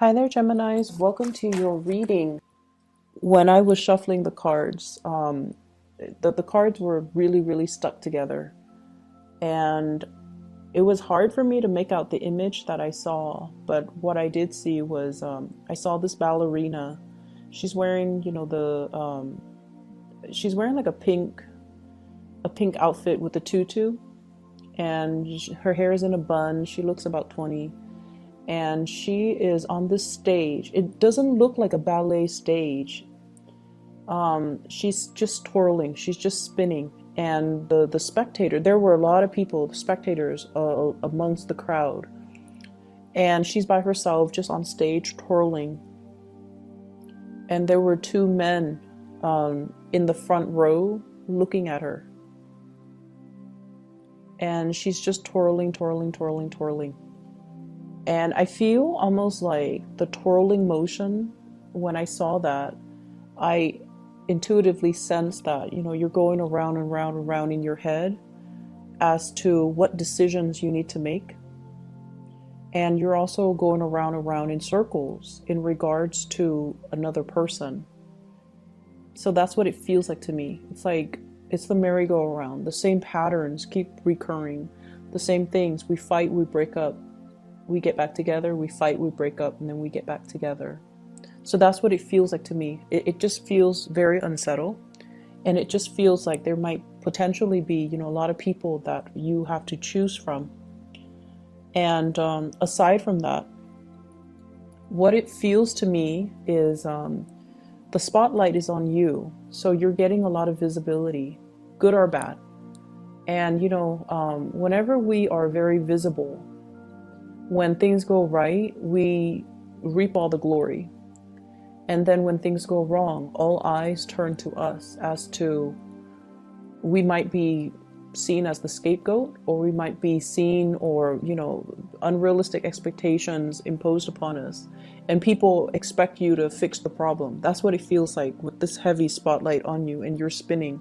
Hi there, Geminis. Welcome to your reading. When I was shuffling the cards, the cards were really stuck together. And it was hard for me to make out the image that I saw. But what I did see was I saw this ballerina. She's wearing, she's wearing like a pink outfit with a tutu. And her hair is in a bun. She looks about 20. And she is on this stage. It doesn't look like a ballet stage. She's just twirling. She's just spinning. And the spectator, there were a lot of people, spectators amongst the crowd. And she's by herself, just on stage, twirling. And there were two men in the front row looking at her. And she's just twirling. And I feel almost like the twirling motion. When I saw that, I intuitively sensed that, you're going around and round and round in your head as to what decisions you need to make. And you're also going around and round in circles in regards to another person. So that's what it feels like to me. It's like it's the merry-go-round. The same patterns keep recurring. The same things. We fight, we break up. We get back together, we fight, we break up, and then we get back together. So that's what it feels like to me. It just feels very unsettled. And it just feels like there might potentially be, a lot of people that you have to choose from. And aside from that, what it feels to me is the spotlight is on you. So you're getting a lot of visibility, good or bad. And, whenever we are very visible, when things go right, we reap all the glory. And then when things go wrong, all eyes turn to us as to, we might be seen as the scapegoat, or we might be seen, or, unrealistic expectations imposed upon us. And people expect you to fix the problem. That's what it feels like with this heavy spotlight on you and you're spinning.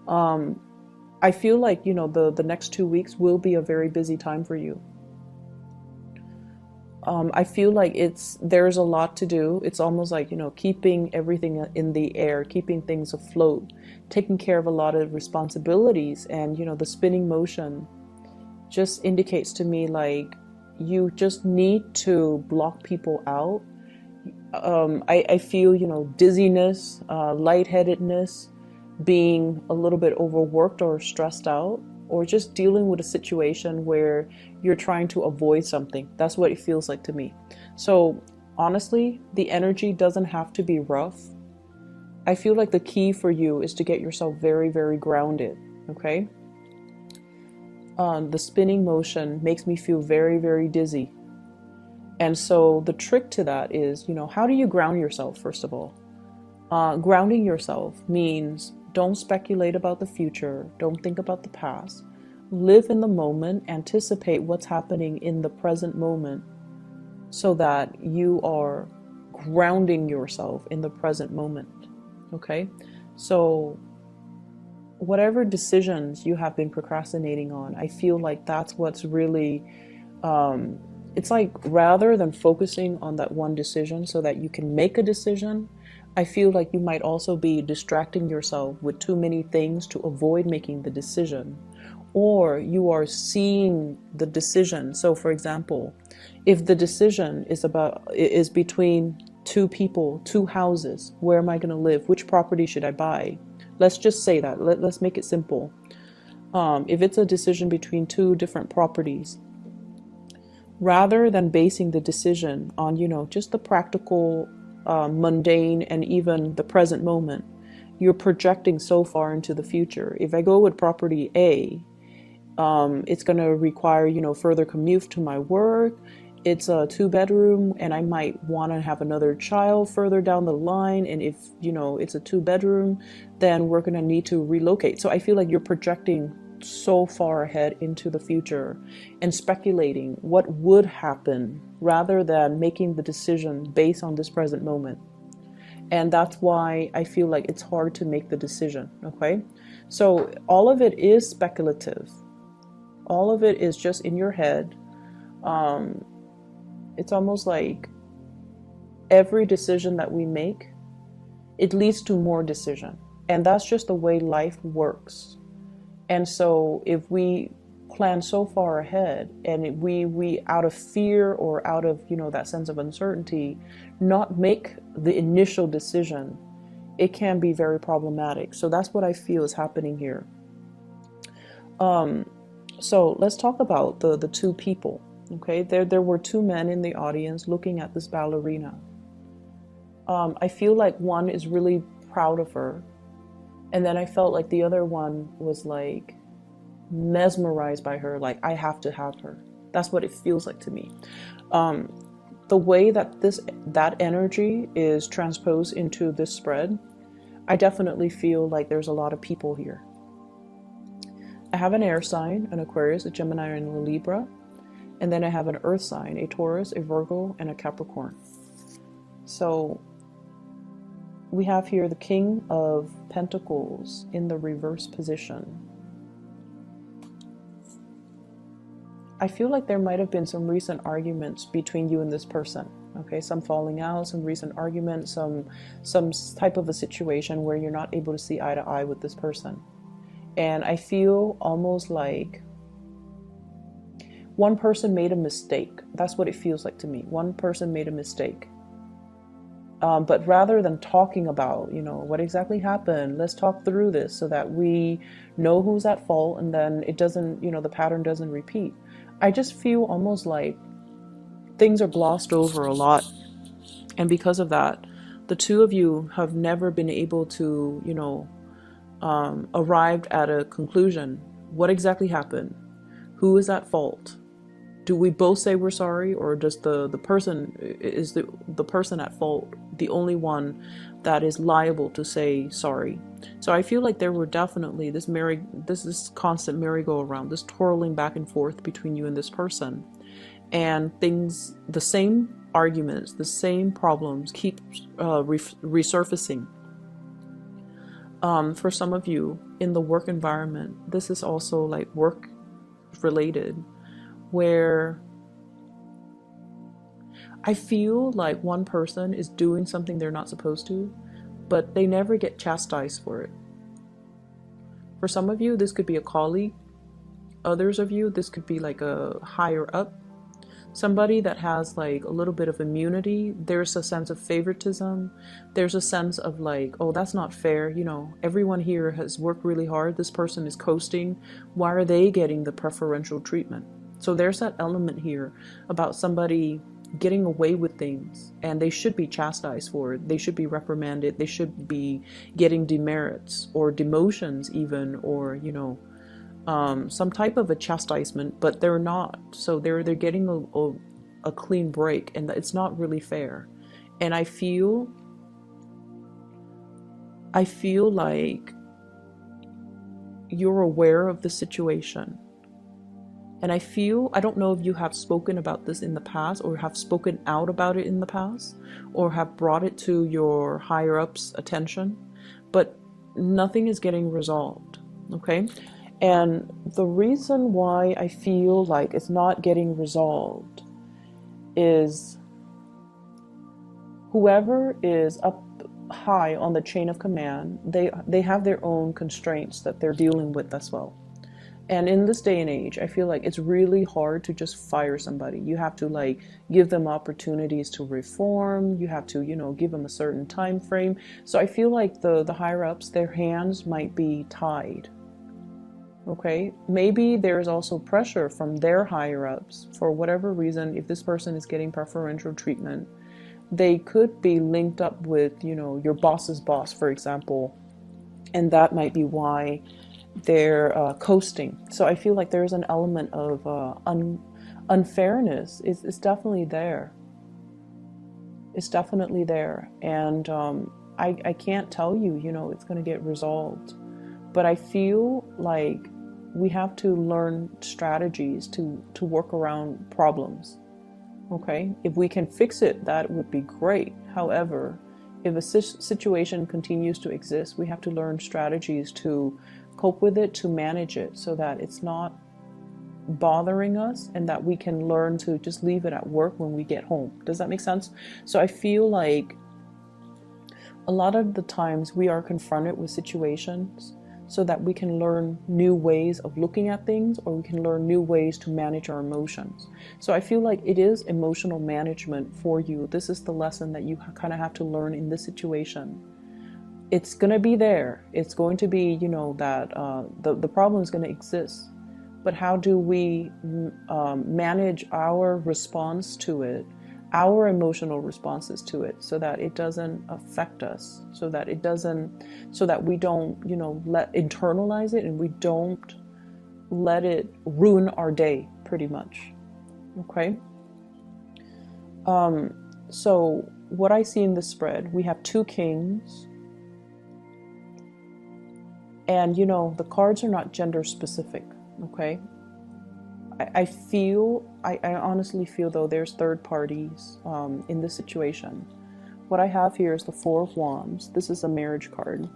I feel like, the next 2 weeks will be a very busy time for you. I feel like there's a lot to do. It's almost like, keeping everything in the air, keeping things afloat, taking care of a lot of responsibilities. And, the spinning motion just indicates to me like you just need to block people out. I feel, dizziness, lightheadedness, being a little bit overworked or stressed out, or just dealing with a situation where you're trying to avoid something. That's what it feels like to me. So honestly, the energy doesn't have to be rough. I feel like the key for you is to get yourself very grounded, okay? The spinning motion makes me feel very dizzy. And so the trick to that is, how do you ground yourself, first of all? Grounding yourself means don't speculate about the future. Don't think about the past. Live in the moment. Anticipate what's happening in the present moment so that you are grounding yourself in the present moment. Okay? So whatever decisions you have been procrastinating on, I feel like that's what's really, it's like rather than focusing on that one decision so that you can make a decision, I feel like you might also be distracting yourself with too many things to avoid making the decision. Or you are seeing the decision. So for example, if the decision is between two people, two houses, where am I going to live? Which property should I buy? Let's just say that. Let's make it simple. If it's a decision between two different properties, rather than basing the decision on, just the practical, mundane, and even the present moment, you're projecting so far into the future. If I go with property A, it's going to require, further commute to my work. It's a 2-bedroom and I might want to have another child further down the line. And if, it's a 2-bedroom, then we're going to need to relocate. So I feel like you're projecting so far ahead into the future and speculating what would happen rather than making the decision based on this present moment. And that's why I feel like it's hard to make the decision, okay? So all of it is speculative. All of it is just in your head. It's almost like every decision that we make, it leads to more decision. And that's just the way life works. And so if we plan so far ahead and we out of fear or out of, that sense of uncertainty, not make the initial decision, it can be very problematic. So that's what I feel is happening here. So let's talk about the two people. Okay, there were two men in the audience looking at this ballerina. I feel like one is really proud of her, and then I felt like the other one was like mesmerized by her, like I have to have her. That's what it feels like to me. The way that that energy is transposed into this spread, I definitely feel like there's a lot of people here. I have an air sign, an Aquarius, a Gemini, and a Libra. And then I have an earth sign, a Taurus, a Virgo, and a Capricorn. So we have here the King of Pentacles in the reverse position. I feel like there might have been some recent arguments between you and this person. Okay, some falling out, some recent arguments, some type of a situation where you're not able to see eye to eye with this person. And I feel almost like one person made a mistake. That's what it feels like to me. One person made a mistake. But rather than talking about, what exactly happened, let's talk through this so that we know who's at fault and then it doesn't, the pattern doesn't repeat. I just feel almost like things are glossed over a lot. And because of that, the two of you have never been able to, arrived at a conclusion. What exactly happened? Who is at fault? Do we both say we're sorry, or does the person is the person at fault the only one that is liable to say sorry? So I feel like there were definitely this constant merry-go-round, this twirling back and forth between you and this person, and the same arguments, the same problems keep resurfacing. For some of you in the work environment, this is also like work related, where I feel like one person is doing something they're not supposed to, but they never get chastised for it. For some of you, this could be a colleague. Others of you, this could be like a higher up, somebody that has like a little bit of immunity. There's a sense of favoritism. There's a sense of like, oh, that's not fair. Everyone here has worked really hard. This person is coasting. Why are they getting the preferential treatment? So there's that element here about somebody getting away with things, and they should be chastised for it. They should be reprimanded. They should be getting demerits or demotions even, or, some type of a chastisement, but they're not. So they're getting a clean break, and it's not really fair. And I feel like you're aware of the situation. And I don't know if you have spoken about this in the past, or have spoken out about it in the past, or have brought it to your higher ups' attention, but nothing is getting resolved. Okay? And the reason why I feel like it's not getting resolved is whoever is up high on the chain of command, they have their own constraints that they're dealing with as well. And in this day and age, I feel like it's really hard to just fire somebody. You have to like give them opportunities to reform. You have to, give them a certain time frame. So I feel like the higher ups, their hands might be tied. Okay, maybe there's also pressure from their higher ups for whatever reason. If this person is getting preferential treatment, they could be linked up with, your boss's boss, for example. And that might be why they're coasting. So I feel like there's an element of unfairness. It's definitely there. It's definitely there. And I can't tell you, it's going to get resolved. But I feel like we have to learn strategies to work around problems. Okay? If we can fix it, that would be great. However, if a situation continues to exist, we have to learn strategies to cope with it, to manage it, so that it's not bothering us, and that we can learn to just leave it at work when we get home. Does that make sense? So I feel like a lot of the times we are confronted with situations so that we can learn new ways of looking at things, or we can learn new ways to manage our emotions. So I feel like it is emotional management for you. This is the lesson that you kind of have to learn in this situation. It's going to be there. It's going to be, that the problem is going to exist. But how do we manage our response to it, our emotional responses to it, so that it doesn't affect us, so that we don't, internalize it, and we don't let it ruin our day, pretty much. Okay. So what I see in this spread, we have 2 kings, and the cards are not gender specific. Okay. I honestly feel, though, there's third parties in this situation. What I have here is the 4 of Wands. This is a marriage card.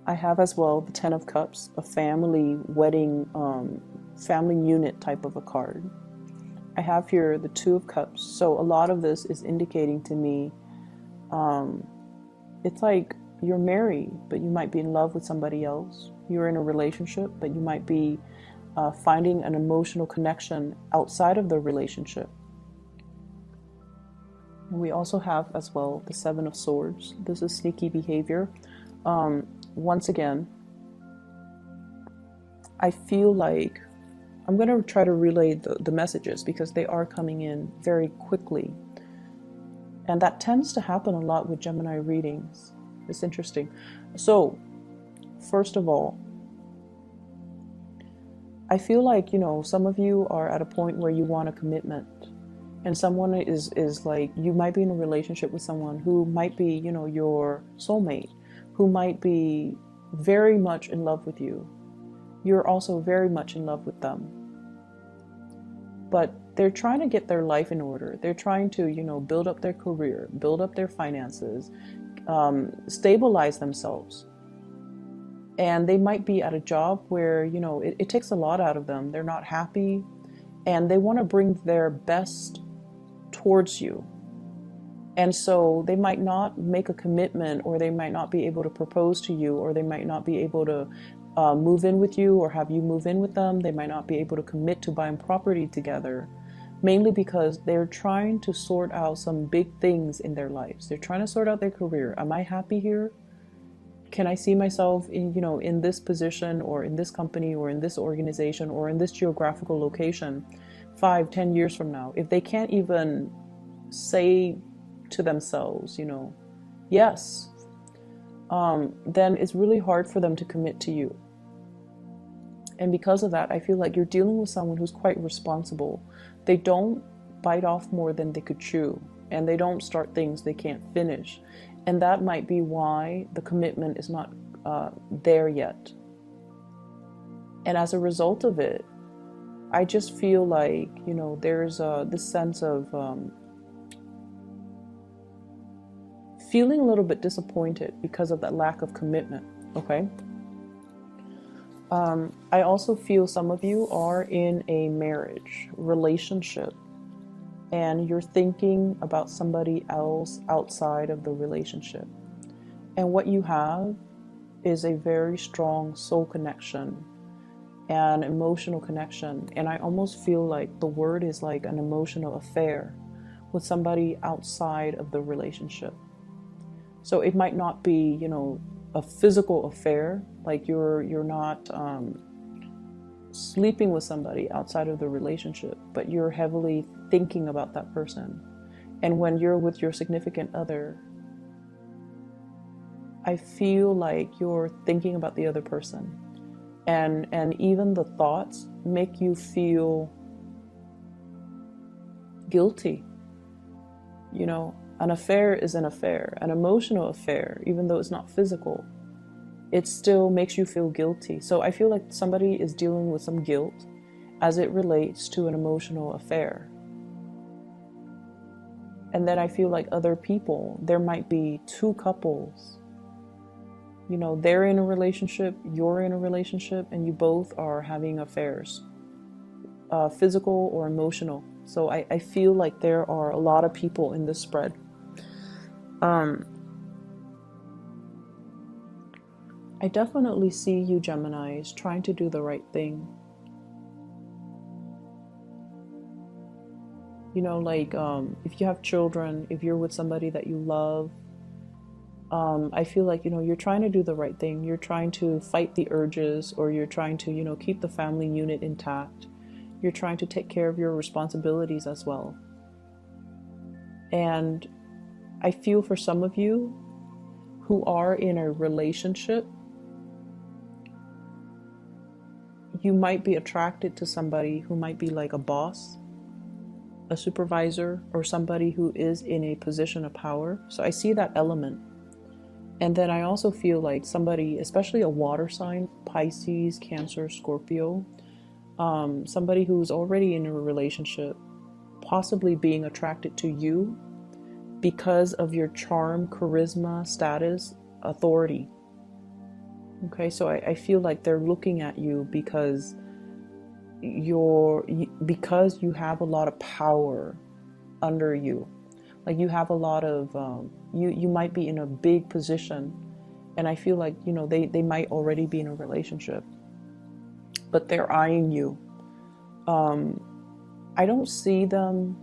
I have as well the 10 of Cups, a family wedding, family unit type of a card. I have here the 2 of Cups. So a lot of this is indicating to me, it's like you're married, but you might be in love with somebody else. You're in a relationship, but you might be finding an emotional connection outside of the relationship. And we also have as well the 7 of Swords. This is sneaky behavior. Once again, I feel like I'm going to try to relay the messages, because they are coming in very quickly. And that tends to happen a lot with Gemini readings. It's interesting. So, first of all, I feel like, some of you are at a point where you want a commitment, and someone is like, you might be in a relationship with someone who might be, your soulmate, who might be very much in love with you. You're also very much in love with them. But they're trying to get their life in order. They're trying to, build up their career, build up their finances, stabilize themselves. And they might be at a job where, it takes a lot out of them. They're not happy, and they want to bring their best towards you. And so they might not make a commitment, or they might not be able to propose to you, or they might not be able to move in with you or have you move in with them. They might not be able to commit to buying property together, mainly because they're trying to sort out some big things in their lives. They're trying to sort out their career. Am I happy here? Can I see myself in, in this position, or in this company, or in this organization, or in this geographical location 5-10 years from now? If they can't even say to themselves, yes, then it's really hard for them to commit to you. And because of that, I feel like you're dealing with someone who's quite responsible. They don't bite off more than they could chew, and they don't start things they can't finish. And that might be why the commitment is not there yet. And as a result of it, I just feel like, there's this sense of feeling a little bit disappointed because of that lack of commitment, okay? I also feel some of you are in a marriage relationship, and you're thinking about somebody else outside of the relationship. And what you have is a very strong soul connection and emotional connection. And I almost feel like the word is like an emotional affair with somebody outside of the relationship. So it might not be, a physical affair, like you're not sleeping with somebody outside of the relationship, but you're heavily thinking about that person. And when you're with your significant other, I feel like you're thinking about the other person, and even the thoughts make you feel guilty. An affair is an affair, an emotional affair, even though it's not physical. It still makes you feel guilty. So I feel like somebody is dealing with some guilt as it relates to an emotional affair. And then I feel like other people, there might be 2 couples You know, they're in a relationship, you're in a relationship, and you both are having affairs, physical or emotional. So I feel like there are a lot of people in this spread. I definitely see you, Geminis, trying to do the right thing. You know, like if you have children, if you're with somebody that you love, I feel like, you know, you're trying to do the right thing. You're trying to fight the urges, or you're trying to, you know, keep the family unit intact. You're trying to take care of your responsibilities as well. And I feel for some of you who are in a relationship, you might be attracted to somebody who might be like a boss, a supervisor, or somebody who is in a position of power. So I see that element. And then I also feel like somebody, especially a water sign, Pisces, Cancer, Scorpio, somebody who's already in a relationship, possibly being attracted to you because of your charm, charisma, status, authority. Okay, so I feel like they're looking at you because you have a lot of power under you. Like you have a lot of you might be in a big position, and I feel like, you know, they might already be in a relationship, but they're eyeing you. I don't see them.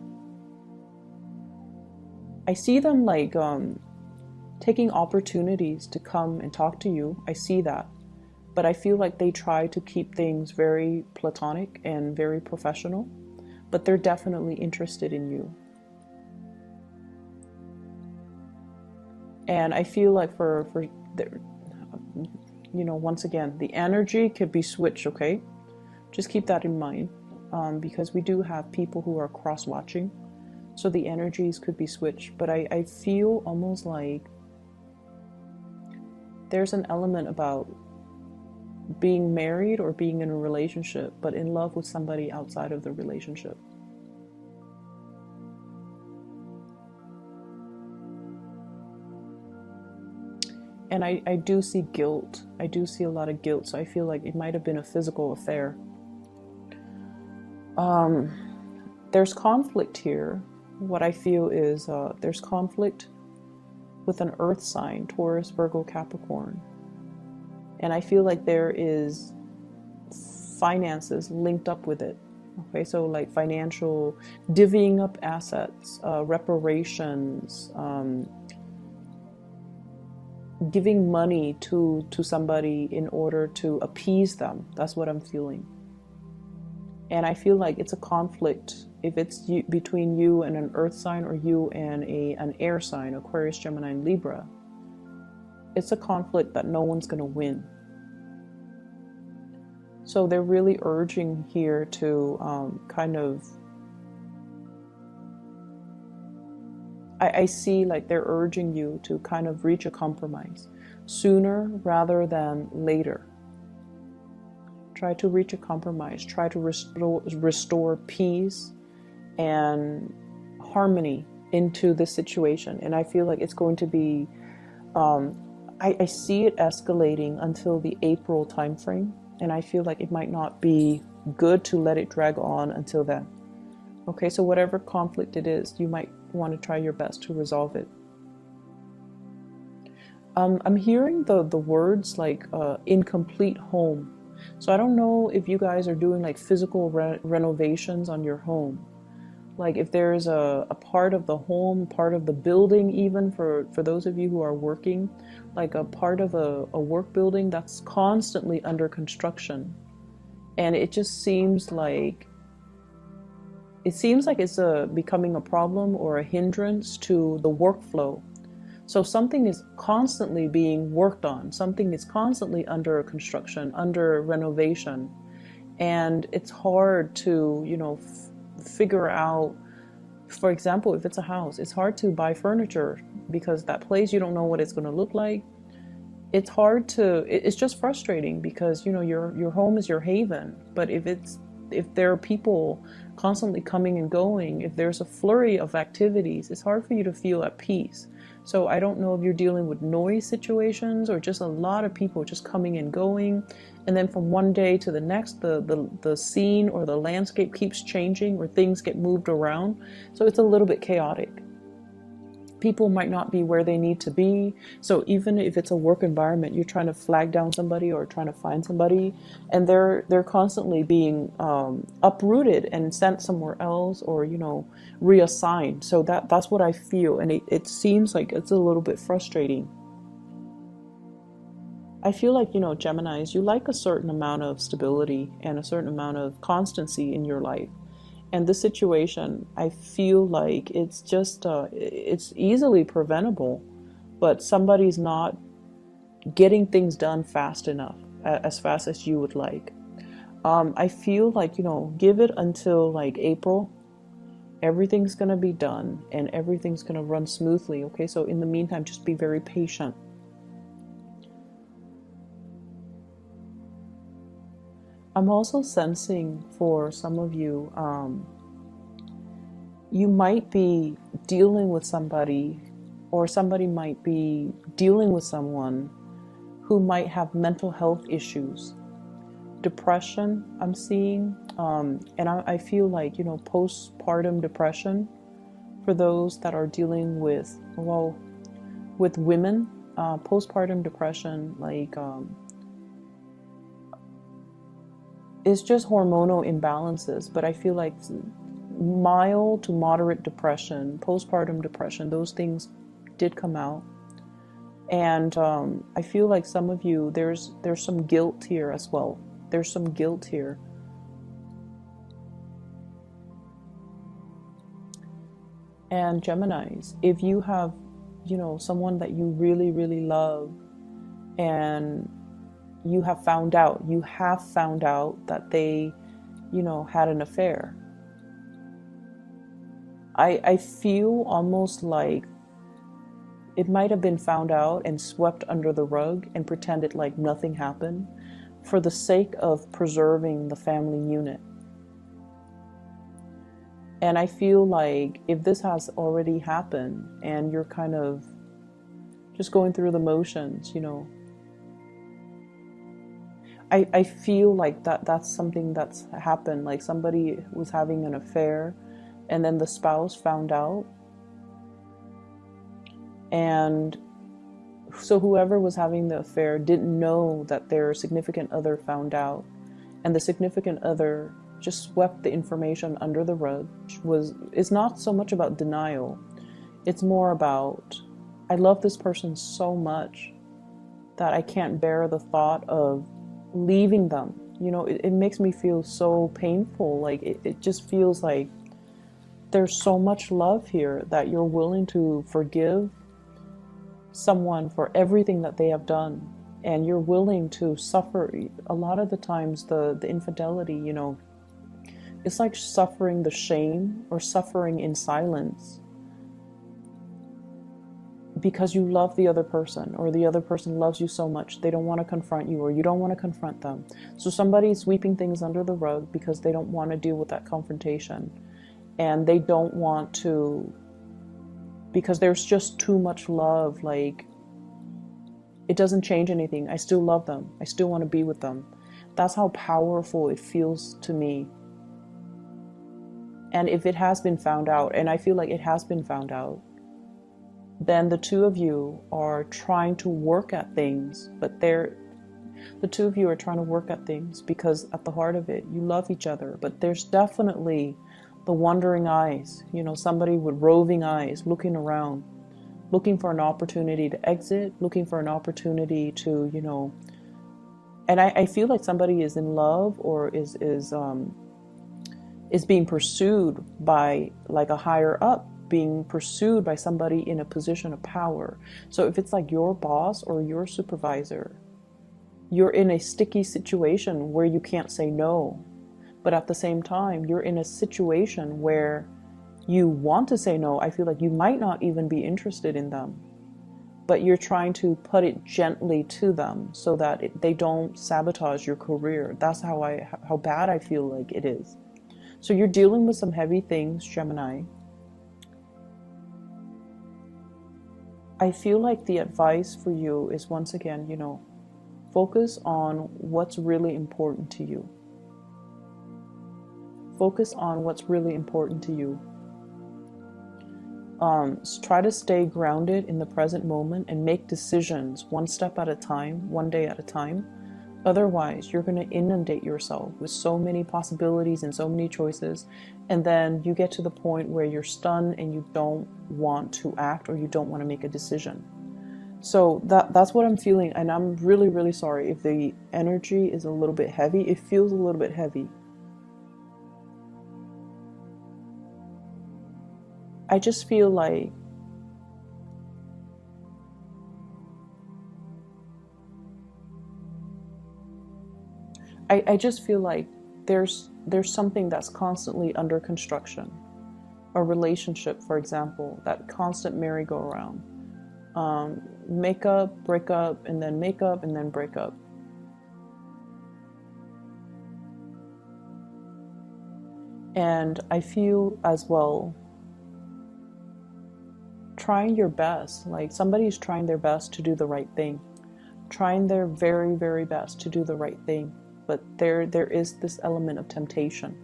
I see them like taking opportunities to come and talk to you. I see that. But I feel like they try to keep things very platonic and very professional, but they're definitely interested in you. And I feel like you know, once again, the energy could be switched, okay? Just keep that in mind, because we do have people who are cross-watching, so the energies could be switched. But I feel almost like there's an element about being married or being in a relationship, but in love with somebody outside of the relationship. And I do see guilt. I do see a lot of guilt. So I feel like it might have been a physical affair. There's conflict here. What I feel is there's conflict with an earth sign, Taurus, Virgo, Capricorn. And I feel like there is finances linked up with it. Okay, so like financial, divvying up assets, reparations, giving money to somebody in order to appease them. That's what I'm feeling. And I feel like it's a conflict if it's between you and an earth sign, or you and an air sign, Aquarius, Gemini, and Libra. It's a conflict that no one's going to win. So they're really urging here to kind of, I see like they're urging you to kind of reach a compromise sooner rather than later. Try to reach a compromise, try to restore peace and harmony into this situation. And I feel like it's going to be, I see it escalating until the April timeframe. And I feel like it might not be good to let it drag on until then. Okay, so whatever conflict it is, you might want to try your best to resolve it. I'm hearing the words like incomplete home. So I don't know if you guys are doing like physical renovations on your home. Like if there's a part of the home, part of the building, even for those of you who are working, like a part of a work building that's constantly under construction. And it just seems like it's becoming a problem or a hindrance to the workflow. So something is constantly being worked on, something is constantly under construction, under renovation, and it's hard to, you know, figure out. For example, if it's a house, it's hard to buy furniture because that place, you don't know what it's going to look like. It's hard to, it's just frustrating because, you know, your home is your haven, but if it's if there are people constantly coming and going, if there's a flurry of activities, it's hard for you to feel at peace. So I don't know if you're dealing with noise situations or just a lot of people just coming and going. And then from one day to the next, the scene or the landscape keeps changing, or things get moved around. So it's a little bit chaotic. People might not be where they need to be. So even if it's a work environment, you're trying to flag down somebody or trying to find somebody, and they're constantly being uprooted and sent somewhere else, or reassigned. So that's what I feel, and it seems like it's a little bit frustrating. I feel like, Geminis, you like a certain amount of stability and a certain amount of constancy in your life. And this situation, I feel like it's just, it's easily preventable, but somebody's not getting things done fast enough, as fast as you would like. I feel like, give it until like April, everything's going to be done and everything's going to run smoothly. Okay, so in the meantime, just be very patient. I'm also sensing for some of you, you might be dealing with somebody, or somebody might be dealing with someone who might have mental health issues. Depression, I'm seeing, and I feel like, postpartum depression for those that are dealing with, with women, postpartum depression, like, it's just hormonal imbalances, but I feel like mild to moderate depression, postpartum depression, those things did come out. And I feel like some of you, there's some guilt here as well. There's some guilt here. And Geminis, if you have, someone that you really, really love, and you have found out that they, had an affair. I feel almost like it might have been found out and swept under the rug and pretended like nothing happened for the sake of preserving the family unit. And I feel like if this has already happened and you're kind of just going through the motions, I feel like that's something that's happened, like somebody was having an affair and then the spouse found out. And so whoever was having the affair didn't know that their significant other found out. And the significant other just swept the information under the rug. It's not so much about denial. It's more about, I love this person so much that I can't bear the thought of leaving them. It makes me feel so painful. Like it just feels like there's so much love here that you're willing to forgive someone for everything that they have done, and you're willing to suffer. A lot of the times the infidelity, it's like suffering the shame or suffering in silence because you love the other person, or the other person loves you so much they don't want to confront you, or you don't want to confront them. So somebody's sweeping things under the rug because they don't want to deal with that confrontation, and they don't want to, because there's just too much love. Like, it doesn't change anything. I still love them. I still want to be with them. That's how powerful it feels to me. And if it has been found out, and I feel like it has been found out, then the two of you are trying to work at things, but the two of you are trying to work at things because at the heart of it, you love each other. But there's definitely the wandering eyes, somebody with roving eyes, looking around, looking for an opportunity to exit, looking for an opportunity to, and I feel like somebody is in love, or is being pursued by like a higher up, being pursued by somebody in a position of power. So if it's like your boss or your supervisor, you're in a sticky situation where you can't say no. But at the same time, you're in a situation where you want to say no. I feel like you might not even be interested in them. but you're trying to put it gently to them so that they don't sabotage your career. That's how bad I feel like it is. So you're dealing with some heavy things, Gemini. I feel like the advice for you is, once again, focus on what's really important to you. Focus on what's really important to you. Try to stay grounded in the present moment and make decisions one step at a time, one day at a time. Otherwise, you're going to inundate yourself with so many possibilities and so many choices, and then you get to the point where you're stunned and you don't want to act, or you don't want to make a decision. So that's what I'm feeling, and I'm really, really sorry if the energy is a little bit heavy. It feels a little bit heavy. I just feel like I just feel like there's something that's constantly under construction. A relationship, for example, that constant merry-go-round. Make up, break up, and then make up, and then break up. And I feel as well, trying your best, like somebody's trying their best to do the right thing, trying their very, very best to do the right thing, but there is this element of temptation.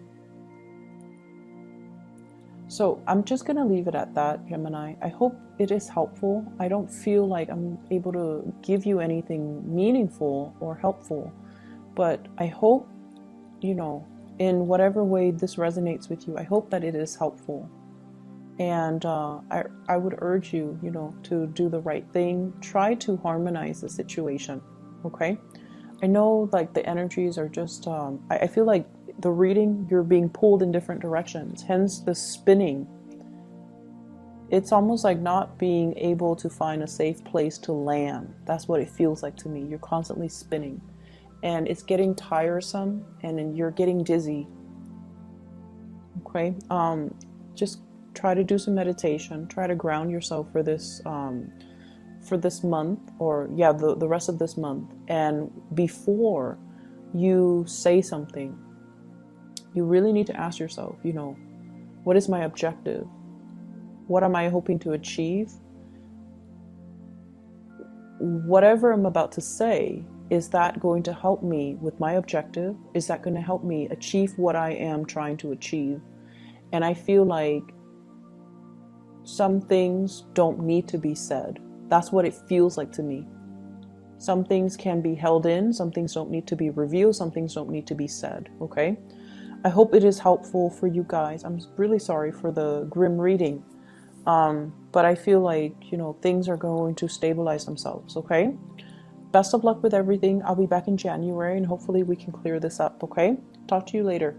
So I'm just going to leave it at that, Gemini. I hope it is helpful. I don't feel like I'm able to give you anything meaningful or helpful, but I hope, in whatever way this resonates with you, I hope that it is helpful. And I would urge you, to do the right thing. Try to harmonize the situation, okay? I know, like, the energies are just, I feel like the reading, you're being pulled in different directions, hence the spinning. It's almost like not being able to find a safe place to land. That's what it feels like to me. You're constantly spinning, and it's getting tiresome, and then you're getting dizzy, okay? Just try to do some meditation. Try to ground yourself for this month, or the rest of this month. And before you say something, you really need to ask yourself, what is my objective? What am I hoping to achieve? Whatever I'm about to say, is that going to help me with my objective? Is that going to help me achieve what I am trying to achieve? And I feel like some things don't need to be said. That's what it feels like to me. Some things can be held in, some things don't need to be revealed, some things don't need to be said, okay? I hope it is helpful for you guys. I'm really sorry for the grim reading, but I feel like, things are going to stabilize themselves, okay? Best of luck with everything. I'll be back in January, and hopefully we can clear this up, okay? Talk to you later.